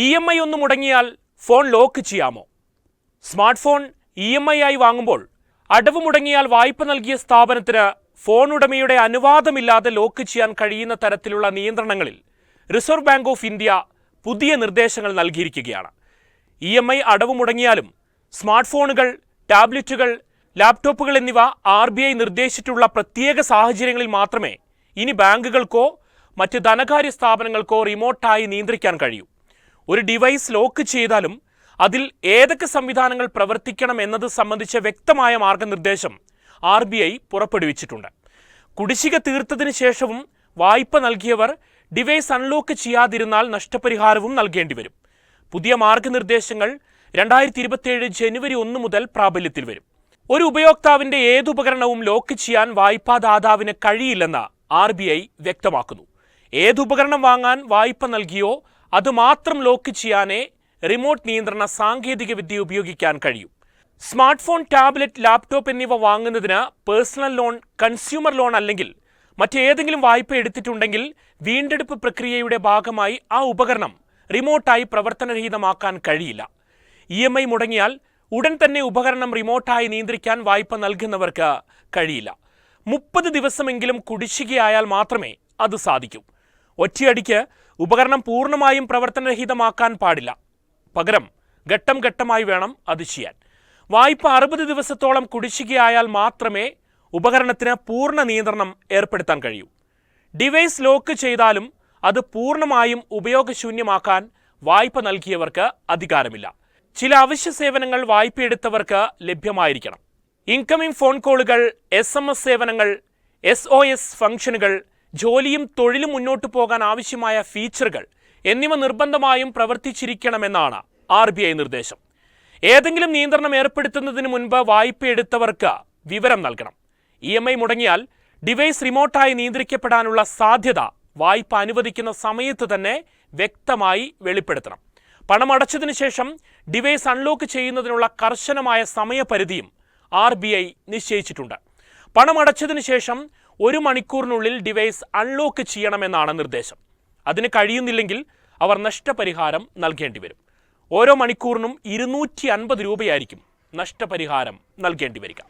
EMI ഒന്ന് മുടങ്ങിയാൽ phone lock ചെയ്യാമോ? Smart phone EMI ആയി വാങ്ങുമ്പോൾ അടവ് മുടങ്ങിയാൽ വായ്പ നൽകിയ സ്ഥാപനത്തിന് ഫോൺ ഉടമയുടെ അനുവാദമില്ലാതെ ലോക്ക് ചെയ്യാൻ കഴിയുന്ന തരത്തിലുള്ള നിയന്ത്രണങ്ങളിൽ റിസർവ് ബാങ്ക് ഓഫ് ഇന്ത്യ പുതിയ നിർദ്ദേശങ്ങൾ നൽകിയിരിക്കുകയാണ്. EMI അടവ് മുടങ്ങിയാലും സ്മാർട്ട് ഫോണുകൾ, ടാബ്ലറ്റുകൾ, ലാപ്ടോപ്പുകൾ എന്നിവ RBI നിർദ്ദേശിച്ചിട്ടുള്ള പ്രത്യേക സാഹചര്യങ്ങളിൽ മാത്രമേ ഇനി ബാങ്കുകൾക്കോ മറ്റ് ധനകാര്യ സ്ഥാപനങ്ങൾക്കോ റിമോട്ടായി നിയന്ത്രിക്കാൻ കഴിയൂ. ഒരു ഡിവൈസ് ലോക്ക് ചെയ്താലും അതിൽ ഏതൊക്കെ സംവിധാനങ്ങൾ പ്രവർത്തിക്കണം എന്നത് സംബന്ധിച്ച വ്യക്തമായ മാർഗനിർദ്ദേശം RBI പുറപ്പെടുവിച്ചിട്ടുണ്ട്. കുടിശ്ശിക തീർത്തതിന് ശേഷവും വായ്പ നൽകിയവർ ഡിവൈസ് അൺലോക്ക് ചെയ്യാതിരുന്നാൽ നഷ്ടപരിഹാരവും നൽകേണ്ടി വരും. പുതിയ മാർഗനിർദ്ദേശങ്ങൾ 2027 ജനുവരി 1 മുതൽ പ്രാബല്യത്തിൽ വരും. ഒരു ഉപയോക്താവിന്റെ ഏതുപകരണവും ലോക്ക് ചെയ്യാൻ വായ്പാദാതാവിന് കഴിയില്ലെന്ന് RBI വ്യക്തമാക്കുന്നു. ഏതുപകരണം വാങ്ങാൻ വായ്പ നൽകിയോ അതുമാത്രം ലോക്ക് ചെയ്യാനേ റിമോട്ട് നിയന്ത്രണ സാങ്കേതിക വിദ്യ ഉപയോഗിക്കാൻ കഴിയൂ. സ്മാർട്ട് ഫോൺ, ടാബ്ലറ്റ്, ലാപ്ടോപ്പ് എന്നിവ വാങ്ങുന്നതിന് പേഴ്സണൽ ലോൺ, കൺസ്യൂമർ ലോൺ അല്ലെങ്കിൽ മറ്റേതെങ്കിലും വായ്പ എടുത്തിട്ടുണ്ടെങ്കിൽ വീണ്ടെടുപ്പ് പ്രക്രിയയുടെ ഭാഗമായി ആ ഉപകരണം റിമോട്ടായി പ്രവർത്തനരഹിതമാക്കാൻ കഴിയില്ല. EMI മുടങ്ങിയാൽ ഉടൻ തന്നെ ഉപകരണം റിമോട്ടായി നിയന്ത്രിക്കാൻ വായ്പ നൽകുന്നവർക്ക് കഴിയില്ല. 30 ദിവസമെങ്കിലും കുടിശ്ശികയായാൽ മാത്രമേ അത് സാധിക്കൂ. ഒറ്റയടിക്ക് ഉപകരണം പൂർണ്ണമായും പ്രവർത്തനരഹിതമാക്കാൻ പാടില്ല. പകരം ഘട്ടം ഘട്ടമായി വേണം അത് ചെയ്യാൻ. വായ്പ 60 ദിവസത്തോളം കുടിശ്ശികയായാൽ മാത്രമേ ഉപകരണത്തിന് പൂർണ്ണ നിയന്ത്രണം ഏർപ്പെടുത്താൻ കഴിയൂ. ഡിവൈസ് ലോക്ക് ചെയ്താലും അത് പൂർണ്ണമായും ഉപയോഗശൂന്യമാക്കാൻ വായ്പ നൽകിയവർക്ക് അധികാരമില്ല. ചില അവശ്യ സേവനങ്ങൾ വായ്പയെടുത്തവർക്ക് ലഭ്യമായിരിക്കണം. ഇൻകമിംഗ് ഫോൺ കോളുകൾ, SMS സേവനങ്ങൾ, SOS ഫംഗ്ഷനുകൾ, ജോലിയും തൊഴിലും മുന്നോട്ടു പോകാൻ ആവശ്യമായ ഫീച്ചറുകൾ എന്നിവ നിർബന്ധമായും പ്രവർത്തിച്ചിരിക്കണമെന്നാണ് RBI നിർദ്ദേശം. ഏതെങ്കിലും നിയന്ത്രണം ഏർപ്പെടുത്തുന്നതിന് മുൻപ് വായ്പയെടുത്തവർക്ക് വിവരം നൽകണം. EMI മുടങ്ങിയാൽ ഡിവൈസ് റിമോട്ടായി നിയന്ത്രിക്കപ്പെടാനുള്ള സാധ്യത വായ്പ അനുവദിക്കുന്ന സമയത്ത് തന്നെ വ്യക്തമായി വെളിപ്പെടുത്തണം. പണം അടച്ചതിനു ശേഷം ഡിവൈസ് അൺലോക്ക് ചെയ്യുന്നതിനുള്ള കർശനമായ സമയപരിധിയും RBI നിശ്ചയിച്ചിട്ടുണ്ട്. പണം അടച്ചതിനു ശേഷം 1 മണിക്കൂറിനുള്ളിൽ ഡിവൈസ് അൺലോക്ക് ചെയ്യണമെന്നാണ് നിർദ്ദേശം. അതിന് കഴിയുന്നില്ലെങ്കിൽ അവർ നഷ്ടപരിഹാരം നൽകേണ്ടി വരും. ഓരോ മണിക്കൂറിനും 250 രൂപയായിരിക്കും നഷ്ടപരിഹാരം നൽകേണ്ടി വരിക.